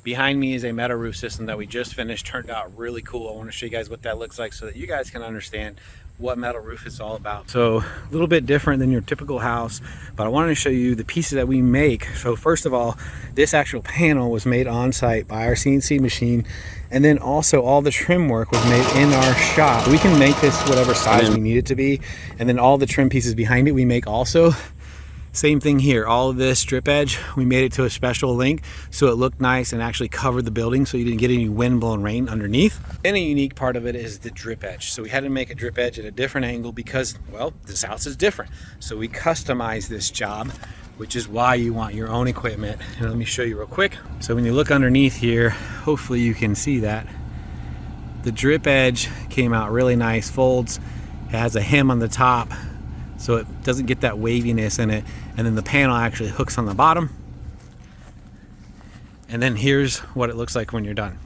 Behind me is a metal roof system that we just finished. Turned out really cool. I want to show you guys what that looks like so that you guys can understand what metal roof is all about. So a little bit different than your typical house, but I wanted to show you the pieces that we make. So first of all, this actual panel was made on site by our CNC machine, and then also all the trim work was made in our shop. We can make this whatever size we need it to be, and then all the trim pieces behind it we make also. Same thing here, all of this drip edge, we made it to a special length so it looked nice and actually covered the building so you didn't get any wind blown rain underneath. And a unique part of it is the drip edge. So we had to make a drip edge at a different angle because, well, this house is different. So we customized this job, which is why you want your own equipment. And let me show you real quick. So when you look underneath here, hopefully you can see that. The drip edge came out really nice, folds. It has a hem on the top, so it doesn't get that waviness in it. And then the panel actually hooks on the bottom. And then here's what it looks like when you're done.